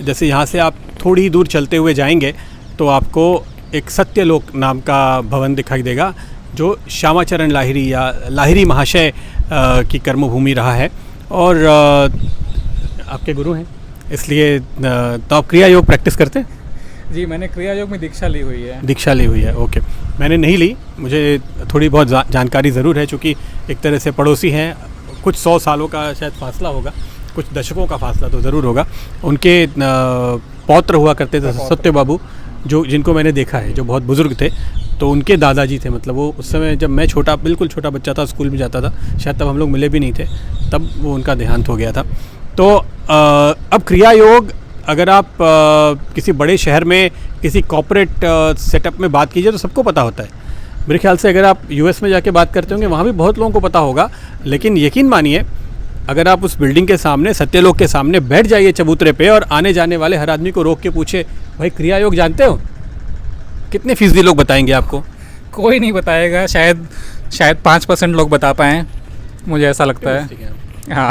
जैसे यहाँ से आप थोड़ी ही दूर चलते हुए जाएंगे तो आपको एक सत्यलोक नाम का भवन दिखाई देगा, जो श्यामाचरण लाहिरी या लाहिरी महाशय की कर्मभूमि रहा है और आपके गुरु हैं, इसलिए तो आप क्रिया योग प्रैक्टिस करते हैं? जी, मैंने क्रिया योग में दीक्षा ली हुई है। दीक्षा ली हुई है, ओके। मैंने नहीं ली, मुझे थोड़ी बहुत जानकारी ज़रूर है, चूँकि एक तरह से पड़ोसी हैं, कुछ 100 सालों का शायद फासला होगा, कुछ दशकों का फासला तो ज़रूर होगा। उनके पौत्र हुआ करते थे सत्य बाबू, जो जिनको मैंने देखा है, जो बहुत बुज़ुर्ग थे, तो उनके दादाजी थे। मतलब वो उस समय जब मैं बिल्कुल छोटा बच्चा था, स्कूल में जाता था, शायद तब हम लोग मिले भी नहीं थे, तब वो उनका देहांत हो गया था। तो अब क्रिया योग अगर आप किसी बड़े शहर में किसी कॉर्पोरेट सेटअप में बात कीजिए तो सबको पता होता है। मेरे ख्याल से अगर आप यूएस में जाके बात करते होंगे वहाँ भी बहुत लोगों को पता होगा, लेकिन यकीन मानिए अगर आप उस बिल्डिंग के सामने, सत्यलोक के सामने बैठ जाइए चबूतरे पे और आने जाने वाले हर आदमी को रोक के पूछे, भाई क्रिया योग जानते हो, कितने फीसदी लोग बताएंगे आपको? कोई नहीं बताएगा, शायद 5% लोग बता पाएँ, मुझे ऐसा लगता है। हाँ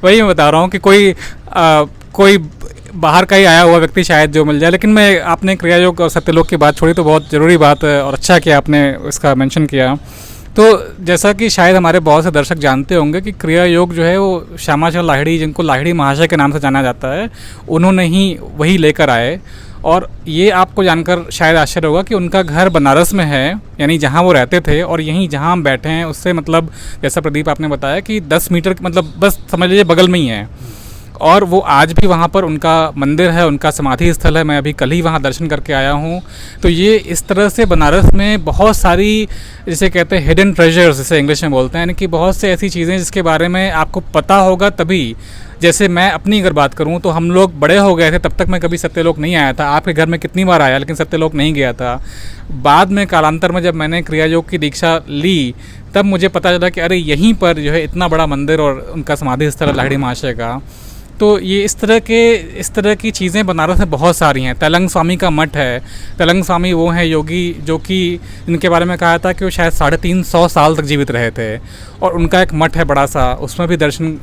वही मैं बता रहा हूँ कि कोई बाहर का ही आया हुआ व्यक्ति शायद जो मिल जाए। लेकिन मैं आपने क्रिया योग और सत्यलोक की बात छोड़ी तो बहुत ज़रूरी बात है और अच्छा किया आपने इसका मेंशन किया। तो जैसा कि शायद हमारे बहुत से दर्शक जानते होंगे कि क्रिया योग जो है वो श्यामाचरण लाहिड़ी, जिनको लाहिड़ी महाशय के नाम से जाना जाता है, उन्होंने ही वही लेकर आए। और ये आपको जानकर शायद आश्चर्य होगा कि उनका घर बनारस में है, यानी जहाँ वो रहते थे, और यहीं जहाँ हम बैठे हैं उससे मतलब जैसा प्रदीप आपने बताया कि 10 मीटर मतलब बस समझ लीजिए बगल में ही है। और वो आज भी वहाँ पर उनका मंदिर है, उनका समाधि स्थल है। मैं अभी कल ही वहाँ दर्शन करके आया हूँ। तो ये इस तरह से बनारस में बहुत सारी, जिसे कहते हैं हिडन ट्रेजर्स, जिसे इंग्लिश में बोलते हैं, यानी कि बहुत से ऐसी चीज़ें जिसके बारे में आपको पता होगा तभी। जैसे मैं अपनी अगर बात करूं तो हम लोग बड़े हो गए थे, तब तक मैं कभी सत्यलोक नहीं आया था। आपके घर में कितनी बार आया, लेकिन सत्यलोक नहीं गया था। बाद में कालांतर में जब मैंने क्रिया योग की दीक्षा ली, तब मुझे पता चला कि अरे यहीं पर जो है इतना बड़ा मंदिर और उनका समाधि स्थल है लाहिड़ी महाशय का। तो ये इस तरह की चीज़ें बनारस में बहुत सारी हैं। तेलंग स्वामी का मठ है। तेलंग स्वामी वो हैं योगी जो कि इनके बारे में कहा था कि वो शायद 350 साल तक जीवित रहे थे, और उनका एक मठ है बड़ा सा, उसमें भी दर्शन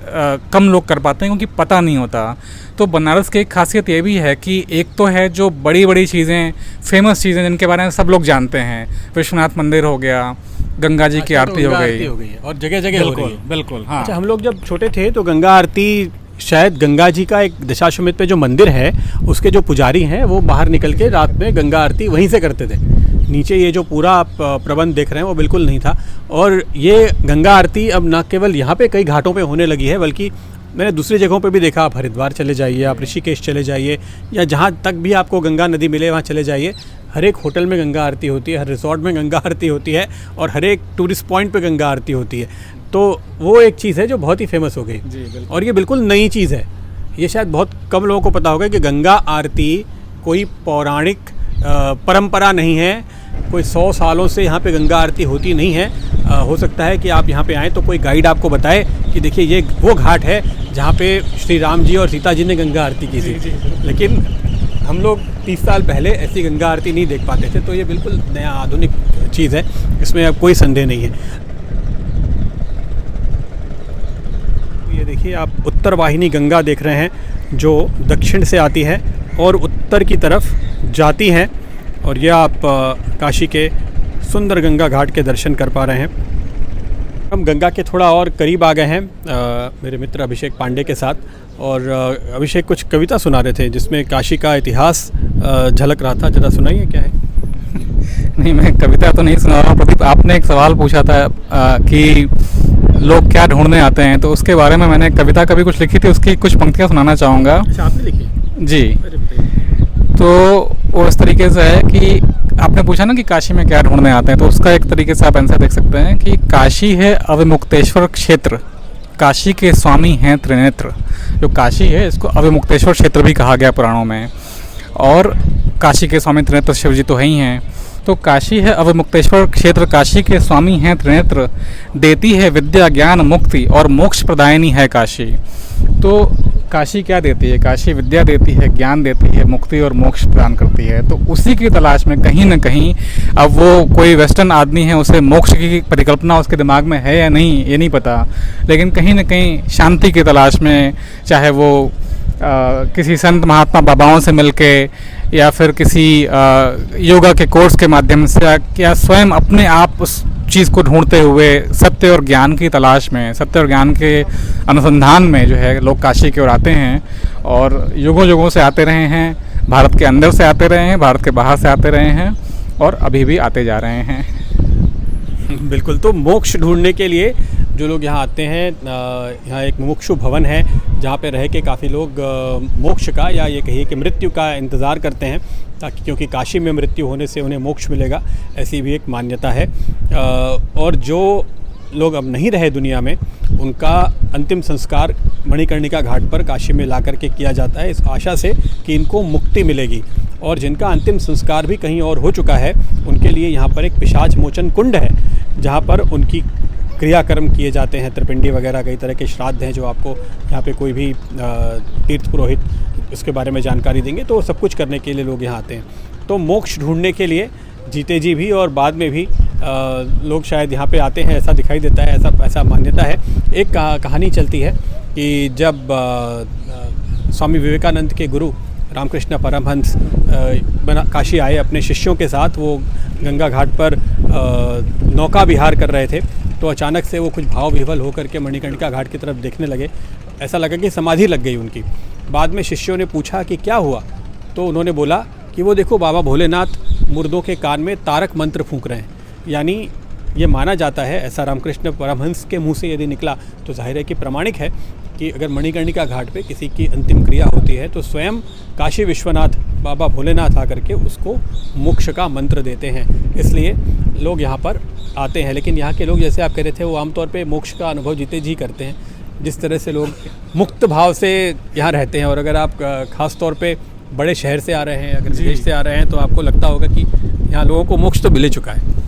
कम लोग कर पाते हैं क्योंकि पता नहीं होता। तो बनारस की एक खासियत ये भी है कि एक तो है जो बड़ी बड़ी चीज़ें, फेमस चीज़ें जिनके बारे में सब लोग जानते हैं, विश्वनाथ मंदिर हो गया, गंगा जी की आरती हो गई और जगह जगह हो रही है। बिल्कुल हाँ। अच्छा, हम लोग जब छोटे थे तो गंगा आरती, शायद गंगा जी का एक दशाश्वमेध पे जो मंदिर है उसके जो पुजारी हैं वो बाहर निकल के रात में गंगा आरती वहीं से करते थे। नीचे ये जो पूरा आप प्रबंध देख रहे हैं वो बिल्कुल नहीं था। और ये गंगा आरती अब न केवल यहाँ पे कई घाटों पे होने लगी है, बल्कि मैंने दूसरी जगहों पे भी देखा। आप हरिद्वार चले जाइए, आप ऋषिकेश चले जाइए, या जहाँ तक भी आपको गंगा नदी मिले वहाँ चले जाइए, हर एक होटल में गंगा आरती होती है, हर रिसोर्ट में गंगा आरती होती है, और हर एक टूरिस्ट पॉइंट पे गंगा आरती होती है। तो वो एक चीज़ है जो बहुत ही फेमस हो गई, और ये बिल्कुल नई चीज़ है। ये शायद बहुत कम लोगों को पता होगा कि गंगा आरती कोई पौराणिक परंपरा नहीं है, कोई 100 सालों से यहाँ पे गंगा आरती होती नहीं है। हो सकता है कि आप यहाँ पे आएँ तो कोई गाइड आपको बताए कि देखिए ये वो घाट है जहाँ पे श्री राम जी और सीता जी ने गंगा आरती की थी, लेकिन हम लोग 30 साल पहले ऐसी गंगा आरती नहीं देख पाते थे। तो ये बिल्कुल नया आधुनिक चीज़ है, इसमें अब कोई संदेह नहीं है। ये देखिए आप उत्तर वाहिनी गंगा देख रहे हैं जो दक्षिण से आती है और उत्तर की तरफ जाती है, और ये आप काशी के सुंदर गंगा घाट के दर्शन कर पा रहे हैं। हम गंगा के थोड़ा और करीब आ गए हैं मेरे मित्र अभिषेक पांडे के साथ, और अभिषेक कुछ कविता सुना रहे थे जिसमें काशी का इतिहास झलक रहा था। ज़रा सुनाइए क्या है। नहीं, मैं कविता तो नहीं सुना रहा हूँ प्रदीप। आपने एक सवाल पूछा था कि लोग क्या ढूंढने आते हैं, तो उसके बारे में मैंने कविता कभी कुछ लिखी थी, उसकी कुछ पंक्तियाँ सुनाना चाहूँगा। अच्छा, आपने लिखी? जी। तो वो इस तरीके से है कि आपने पूछा ना कि काशी में क्या ढूंढने आते हैं, तो उसका एक तरीके से आप आंसर देख सकते हैं कि काशी है अविमुक्तेश्वर क्षेत्र, काशी के स्वामी हैं त्रिनेत्र। जो काशी है इसको अविमुक्तेश्वर क्षेत्र भी कहा गया पुराणों में, और काशी के स्वामी त्रिनेत्र शिव जी तो है ही हैं। तो काशी है अविमुक्तेश्वर क्षेत्र, काशी के स्वामी हैं त्रिनेत्र, देती है विद्या ज्ञान मुक्ति और मोक्ष प्रदायिनी है काशी। तो काशी क्या देती है? काशी विद्या देती है, ज्ञान देती है, मुक्ति और मोक्ष प्रदान करती है। तो उसी की तलाश में कहीं ना कहीं, अब वो कोई वेस्टर्न आदमी है, उसे मोक्ष की परिकल्पना उसके दिमाग में है या नहीं ये नहीं पता, लेकिन कहीं ना कहीं शांति की तलाश में, चाहे वो किसी संत महात्मा बाबाओं से मिलके या फिर किसी योगा के कोर्स के माध्यम से या स्वयं अपने आप उस चीज़ को ढूंढते हुए सत्य और ज्ञान की तलाश में, सत्य और ज्ञान के अनुसंधान में जो है लोग काशी की ओर आते हैं और युगों युगों से आते रहे हैं। भारत के अंदर से आते रहे हैं, भारत के बाहर से आते रहे हैं और अभी भी आते जा रहे हैं। बिल्कुल। तो मोक्ष ढूंढने के लिए जो लोग यहाँ आते हैं, यहाँ एक मुमुक्षु भवन है जहाँ पे रह के काफ़ी लोग मोक्ष का या ये कहिए कि मृत्यु का इंतज़ार करते हैं, ताकि क्योंकि काशी में मृत्यु होने से उन्हें मोक्ष मिलेगा, ऐसी भी एक मान्यता है। और जो लोग अब नहीं रहे दुनिया में, उनका अंतिम संस्कार मणिकर्णिका घाट पर काशी में ला करके किया जाता है, इस आशा से कि इनको मुक्ति मिलेगी। और जिनका अंतिम संस्कार भी कहीं और हो चुका है, उनके लिए यहाँ पर एक पिशाच मोचन कुंड है, जहाँ पर उनकी क्रियाकर्म किए जाते हैं, त्रिपिंडी वगैरह कई तरह के श्राद्ध हैं जो आपको यहाँ पे कोई भी तीर्थ पुरोहित उसके बारे में जानकारी देंगे। तो सब कुछ करने के लिए लोग यहाँ आते हैं। तो मोक्ष ढूंढने के लिए जीते जी भी और बाद में भी लोग शायद यहाँ पे आते हैं, ऐसा दिखाई देता है, ऐसा मान्यता है। एक कहानी चलती है कि जब स्वामी विवेकानंद के गुरु रामकृष्ण परमहंस काशी आए अपने शिष्यों के साथ, वो गंगा घाट पर नौका विहार कर रहे थे, तो अचानक से वो कुछ भाव विह्वल होकर के मणिकर्णिका घाट की तरफ देखने लगे। ऐसा लगा कि समाधि लग गई उनकी। बाद में शिष्यों ने पूछा कि क्या हुआ, तो उन्होंने बोला कि वो देखो बाबा भोलेनाथ मुर्दों के कान में तारक मंत्र फूंक रहे हैं। यानी ये माना जाता है, ऐसा रामकृष्ण परमहंस के मुंह से यदि निकला तो जाहिर है कि प्रमाणिक है कि अगर मणिकर्णिका घाट पे किसी की अंतिम क्रिया होती है तो स्वयं काशी विश्वनाथ बाबा भोलेनाथ आकर के उसको मोक्ष का मंत्र देते हैं। इसलिए लोग यहाँ पर आते हैं। लेकिन यहाँ के लोग, जैसे आप कह रहे थे, वो आमतौर पे मोक्ष का अनुभव जीते जी करते हैं। जिस तरह से लोग मुक्त भाव से यहाँ रहते हैं, और अगर आप ख़ास तौर पे बड़े शहर से आ रहे हैं, अगर विदेश से आ रहे हैं, तो आपको लगता होगा कि यहाँ लोगों को मोक्ष तो मिल चुका है।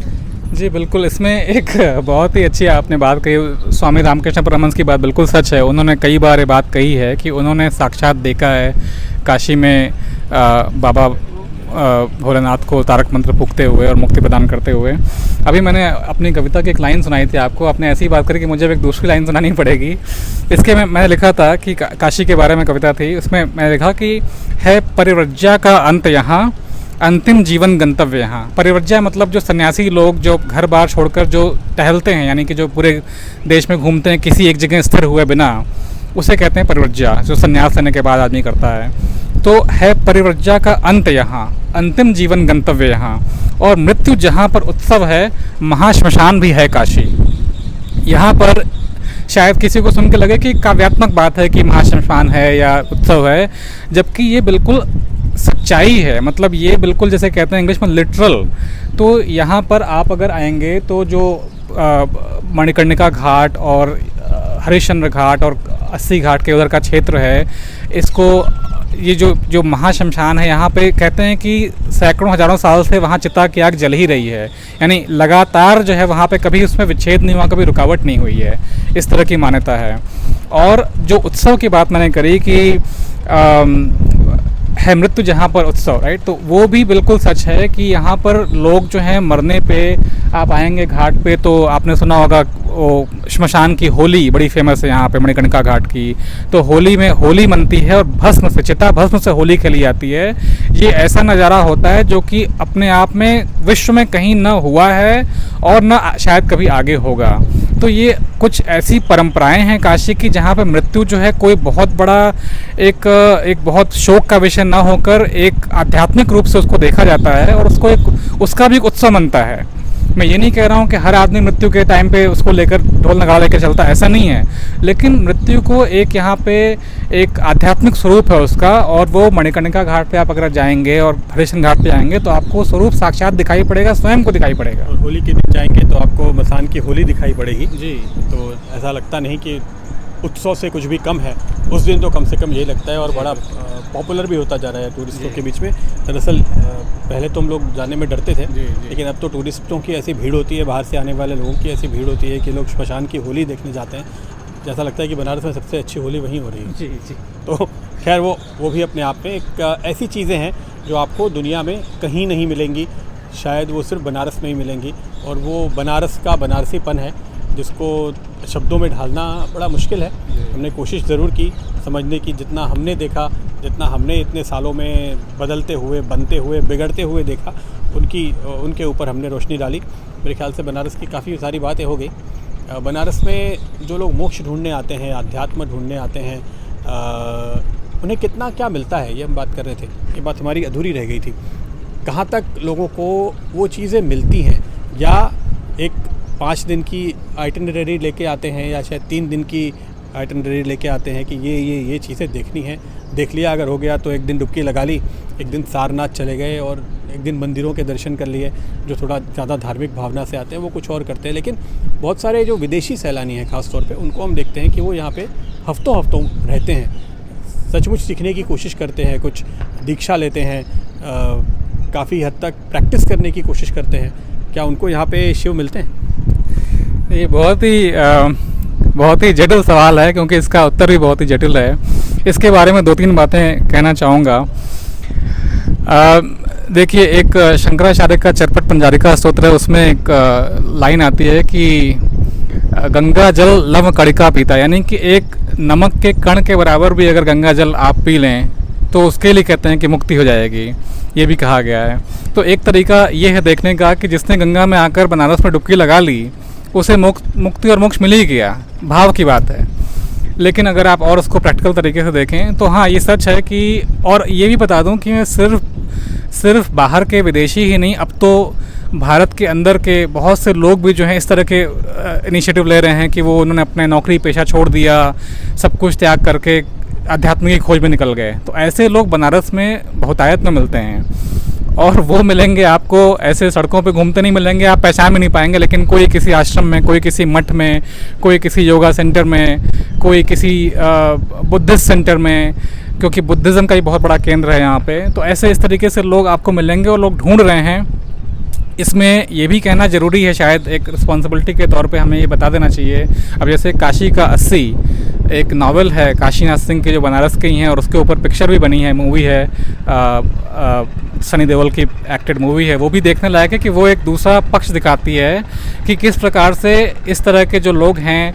जी बिल्कुल। इसमें एक बहुत ही अच्छी आपने बात कही, स्वामी रामकृष्ण परमहंस की बात बिल्कुल सच है। उन्होंने कई बार ये बात कही है कि उन्होंने साक्षात देखा है काशी में बाबा भोलेनाथ को तारक मंत्र फूंकते हुए और मुक्ति प्रदान करते हुए। अभी मैंने अपनी कविता की एक लाइन सुनाई थी आपको, आपने ऐसी बात करी कि मुझे एक दूसरी लाइन सुनानी पड़ेगी। इसके में मैंने लिखा था कि काशी के बारे में कविता थी, उसमें मैंने लिखा कि है परिव्रज्या का अंत यहाँ, अंतिम जीवन गंतव्य यहाँ। परिव्रज्या मतलब जो सन्यासी लोग जो घर बार छोड़कर जो टहलते हैं, यानी कि जो पूरे देश में घूमते हैं किसी एक जगह स्थिर हुए बिना, उसे कहते हैं परिव्रज्या, जो संन्यास लेने के बाद आदमी करता है। तो है परिव्रज्या का अंत यहाँ, अंतिम जीवन गंतव्य यहाँ, और मृत्यु जहाँ पर उत्सव है, महाश्मशान भी है काशी। यहाँ पर शायद किसी को सुन के लगे कि काव्यात्मक बात है कि महाश्मशान है या उत्सव है, जबकि ये बिल्कुल सच्चाई है। मतलब ये बिल्कुल जैसे कहते हैं इंग्लिश में लिटरल। तो यहाँ पर आप अगर आएंगे तो जो मणिकर्णिका घाट और हरिश्चंद्र घाट और अस्सी घाट के उधर का क्षेत्र है, इसको ये जो महाश्मशान है, यहाँ पे कहते हैं कि सैकड़ों हज़ारों साल से वहाँ चिता की आग जल ही रही है। यानी लगातार जो है वहाँ पे कभी उसमें विच्छेद नहीं हुआ, कभी रुकावट नहीं हुई है, इस तरह की मान्यता है। और जो उत्सव की बात मैंने करी कि है मृत्यु जहाँ पर उत्सव, राइट, तो वो भी बिल्कुल सच है कि यहाँ पर लोग जो हैं मरने पे, आप आएंगे घाट पे तो आपने सुना होगा वो श्मशान की होली बड़ी फेमस है यहाँ पे मणिकर्णिका घाट की। तो होली में होली मनती है और भस्म से, चिता भस्म से होली खेली जाती है। ये ऐसा नज़ारा होता है जो कि अपने आप में विश्व में कहीं न हुआ है और न शायद कभी आगे होगा। तो ये कुछ ऐसी परंपराएं हैं काशी की जहाँ पे मृत्यु जो है कोई बहुत बड़ा एक बहुत शोक का विषय ना होकर एक आध्यात्मिक रूप से उसको देखा जाता है और उसका भी एक उत्सव मनता है। मैं ये नहीं कह रहा हूँ कि हर आदमी मृत्यु के टाइम पे उसको लेकर ढोल नगाड़ा लेकर चलता, ऐसा नहीं है, लेकिन मृत्यु को एक यहाँ पे एक आध्यात्मिक स्वरूप है उसका। और वो मणिकर्णिका घाट पे आप अगर जाएंगे और हरिश्चंद्र घाट पे जाएंगे तो आपको स्वरूप साक्षात दिखाई पड़ेगा, स्वयं को दिखाई पड़ेगा। और होली के दिन जाएंगे तो आपको मसान की होली दिखाई पड़ेगी जी। तो ऐसा लगता नहीं कि उत्सव से कुछ भी कम है उस दिन, तो कम से कम यही लगता है। और बड़ा पॉपुलर भी होता जा रहा है टूरिस्टों के बीच में। दरअसल पहले तो हम लोग जाने में डरते थे, लेकिन अब तो टूरिस्टों की ऐसी भीड़ होती है, बाहर से आने वाले लोगों की ऐसी भीड़ होती है कि लोग श्मशान की होली देखने जाते हैं। जैसा लगता है कि बनारस में सबसे अच्छी होली वहीं हो रही है। जी जी। तो खैर वो भी अपने आप में एक ऐसी चीज़ें हैं जो आपको दुनिया में कहीं नहीं मिलेंगी, शायद वो सिर्फ बनारस में ही मिलेंगी। और वो बनारस का बनारसीपन है जिसको शब्दों में ढालना बड़ा मुश्किल है। हमने कोशिश ज़रूर की समझने की, जितना हमने देखा, जितना हमने इतने सालों में बदलते हुए, बनते हुए, बिगड़ते हुए देखा, उनके ऊपर हमने रोशनी डाली। मेरे ख्याल से बनारस की काफ़ी सारी बातें हो गई। बनारस में जो लोग मोक्ष ढूंढने आते हैं, अध्यात्म ढूंढने आते हैं, उन्हें कितना क्या मिलता है, ये हम बात कर रहे थे। ये बात हमारी अधूरी रह गई थी। कहाँ तक लोगों को वो चीज़ें मिलती हैं, या एक 5 दिन की आइटिनरी लेके आते हैं, या शायद 3 दिन की आइटिनरी लेके आते हैं कि ये चीज़ें देखनी है, देख लिया, अगर हो गया तो एक दिन डुबकी लगा ली, एक दिन सारनाथ चले गए और एक दिन मंदिरों के दर्शन कर लिए। जो थोड़ा ज़्यादा धार्मिक भावना से आते हैं वो कुछ और करते हैं। लेकिन बहुत सारे जो विदेशी सैलानी हैं ख़ास तौर पे, उनको हम देखते हैं कि वो यहाँ पे हफ्तों रहते हैं, सचमुच सीखने की कोशिश करते हैं, कुछ दीक्षा लेते हैं, काफ़ी हद तक प्रैक्टिस करने की कोशिश करते हैं। क्या उनको यहाँ पे शिव मिलते हैं? ये बहुत ही जटिल सवाल है, क्योंकि इसका उत्तर भी बहुत ही जटिल है। इसके बारे में 2-3 बातें कहना चाहूँगा। देखिए, एक शंकराचार्य का चरपट पंजारिका स्तोत्र है, उसमें एक लाइन आती है कि गंगा जल लव कणिका पीता, यानी कि एक नमक के कण के बराबर भी अगर गंगा जल आप पी लें तो उसके लिए कहते हैं कि मुक्ति हो जाएगी, ये भी कहा गया है। तो एक तरीका ये है देखने का कि जिसने गंगा में आकर बनारस में डुबकी लगा ली, उसे मुक्ति और मोक्ष मिल ही गया, भाव की बात है। लेकिन अगर आप और उसको प्रैक्टिकल तरीके से देखें तो हाँ, ये सच है कि, और ये भी बता दूं कि मैं सिर्फ बाहर के विदेशी ही नहीं, अब तो भारत के अंदर के बहुत से लोग भी जो हैं इस तरह के इनिशिएटिव ले रहे हैं कि वो उन्होंने अपने नौकरी पेशा छोड़ दिया, सब कुछ त्याग करके अध्यात्म की खोज में निकल गए। तो ऐसे लोग बनारस में बहुतायत में मिलते हैं, और वो मिलेंगे आपको, ऐसे सड़कों पे घूमते नहीं मिलेंगे, आप पहचान भी नहीं पाएंगे। लेकिन कोई किसी आश्रम में, कोई किसी मठ में, कोई किसी योगा सेंटर में, कोई किसी बुद्धिस्ट सेंटर में, क्योंकि बुद्धिज़्म का ही बहुत बड़ा केंद्र है यहाँ पे। तो ऐसे इस तरीके से लोग आपको मिलेंगे और लोग ढूंढ रहे हैं। इसमें ये भी कहना ज़रूरी है, शायद एक रिस्पॉन्सिबिलिटी के तौर पे हमें ये बता देना चाहिए। अब जैसे काशी का 80 एक नावल है काशीनाथ सिंह के, जो बनारस के ही हैं, और उसके ऊपर पिक्चर भी बनी है, मूवी है, सनी देओल की एक्टेड मूवी है। वो भी देखने लायक है कि वो एक दूसरा पक्ष दिखाती है कि किस प्रकार से इस तरह के जो लोग हैं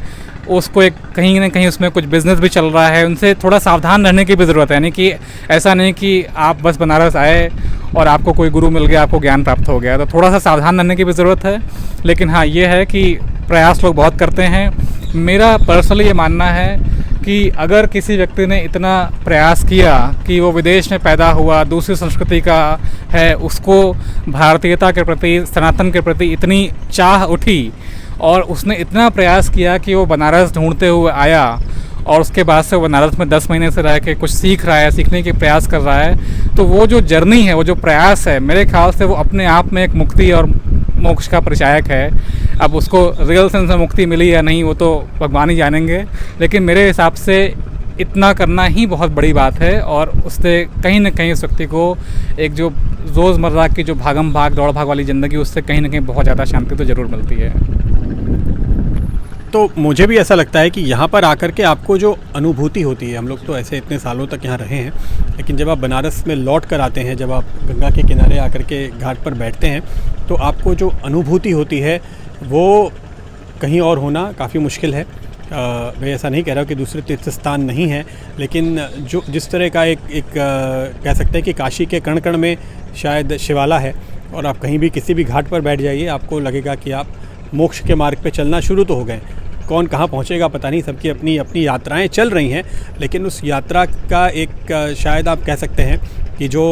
उसको एक कहीं ना कहीं उसमें कुछ बिजनेस भी चल रहा है। उनसे थोड़ा सावधान रहने की भी ज़रूरत है, यानी कि ऐसा नहीं कि आप बस बनारस आए और आपको कोई गुरु मिल गया, आपको ज्ञान प्राप्त हो गया। तो थोड़ा सा सावधान रहने की भी ज़रूरत है। लेकिन हाँ, ये है कि प्रयास लोग बहुत करते हैं। मेरा पर्सनली ये मानना है कि अगर किसी व्यक्ति ने इतना प्रयास किया कि वो विदेश में पैदा हुआ, दूसरी संस्कृति का है, उसको भारतीयता के प्रति, सनातन के प्रति इतनी चाह उठी, और उसने इतना प्रयास किया कि वो बनारस ढूंढते हुए आया, और उसके बाद से वो बनारस में 10 महीने से रह के कुछ सीख रहा है, सीखने के प्रयास कर रहा है, तो वो जो जर्नी है, वो जो प्रयास है, मेरे ख्याल से वो अपने आप में एक मुक्ति और मोक्ष का परिचायक है। अब उसको रियल सेंस में मुक्ति मिली या नहीं वो तो भगवान ही जानेंगे, लेकिन मेरे हिसाब से इतना करना ही बहुत बड़ी बात है। और उससे कहीं ना कहीं उस व्यक्ति को एक जो रोज़मर्रा की जो भागम भाग दौड़ भाग वाली ज़िंदगी, उससे कहीं ना कहीं बहुत ज़्यादा शांति तो ज़रूर मिलती है। तो मुझे भी ऐसा लगता है कि यहाँ पर आकर के आपको जो अनुभूति होती है, हम लोग तो ऐसे इतने सालों तक यहाँ रहे हैं, लेकिन जब आप बनारस में लौट कर आते हैं, जब आप गंगा के किनारे आकर के घाट पर बैठते हैं, तो आपको जो अनुभूति होती है वो कहीं और होना काफ़ी मुश्किल है। मैं ऐसा नहीं कह रहा हूँ कि दूसरे तीर्थ स्थान नहीं है, लेकिन जो जिस तरह का एक कह सकते हैं कि काशी के कण कण में शायद शिवाला है, और आप कहीं भी किसी भी घाट पर बैठ जाइए, आपको लगेगा कि आप मोक्ष के मार्ग पे चलना शुरू तो हो गए। कौन कहाँ पहुँचेगा पता नहीं, सबकी अपनी अपनी यात्राएं चल रही हैं, लेकिन उस यात्रा का एक शायद आप कह सकते हैं कि जो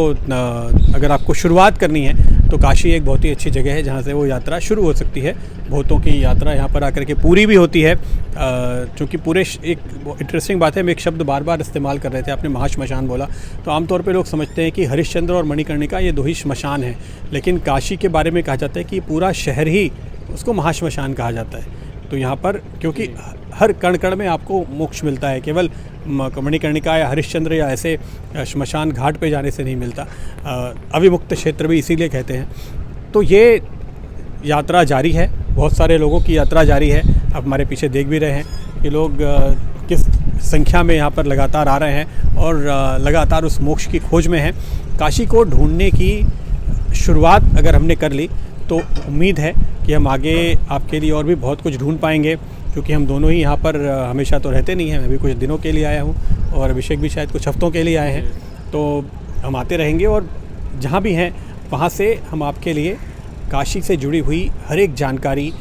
अगर आपको शुरुआत करनी है तो काशी एक बहुत ही अच्छी जगह है जहाँ से वो यात्रा शुरू हो सकती है। बहुतों की यात्रा यहाँ पर आकर के पूरी भी होती है, क्योंकि पूरे एक इंटरेस्टिंग बात है, हम एक शब्द बार बार इस्तेमाल कर रहे थे, आपने महाश्मशान बोला, तो आमतौर पे लोग समझते हैं कि हरिश्चंद्र और मणिकर्णिका ये 2 ही श्मशान हैं, लेकिन काशी के बारे में कहा जाता है कि पूरा शहर ही उसको महाश्मशान कहा जाता है। तो यहाँ पर क्योंकि हर कण कण में आपको मोक्ष मिलता है, केवल मणिकर्णिका या हरिश्चंद्र या ऐसे श्मशान घाट पे जाने से नहीं मिलता। अविमुक्त क्षेत्र भी इसीलिए कहते हैं। तो ये यात्रा जारी है, बहुत सारे लोगों की यात्रा जारी है। आप हमारे पीछे देख भी रहे हैं कि लोग किस संख्या में यहाँ पर लगातार आ रहे हैं और लगातार उस मोक्ष की खोज में हैं। काशी को ढूंढने की शुरुआत अगर हमने कर ली तो उम्मीद है कि हम आगे आपके लिए और भी बहुत कुछ ढूंढ पाएंगे। क्योंकि हम दोनों ही यहाँ पर हमेशा तो रहते नहीं हैं, मैं भी कुछ दिनों के लिए आया हूँ और अभिषेक भी शायद कुछ हफ्तों के लिए आए हैं, तो हम आते रहेंगे और जहाँ भी हैं वहाँ से हम आपके लिए काशी से जुड़ी हुई हर एक जानकारी,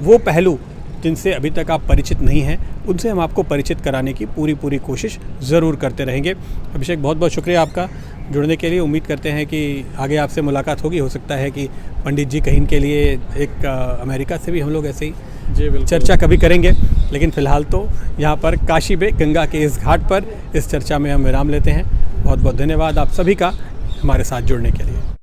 वो पहलू जिनसे अभी तक आप परिचित नहीं हैं, उनसे हम आपको परिचित कराने की पूरी कोशिश ज़रूर करते रहेंगे। अभिषेक, बहुत बहुत शुक्रिया आपका जुड़ने के लिए। उम्मीद करते हैं कि आगे आपसे मुलाकात होगी। हो सकता है कि पंडित जी कहीं के लिए एक अमेरिका से भी हम लोग ऐसे ही जी बिल्कुल चर्चा कभी करेंगे, लेकिन फ़िलहाल तो यहाँ पर काशी में गंगा के इस घाट पर इस चर्चा में हम विराम लेते हैं। बहुत बहुत धन्यवाद आप सभी का हमारे साथ जुड़ने के लिए।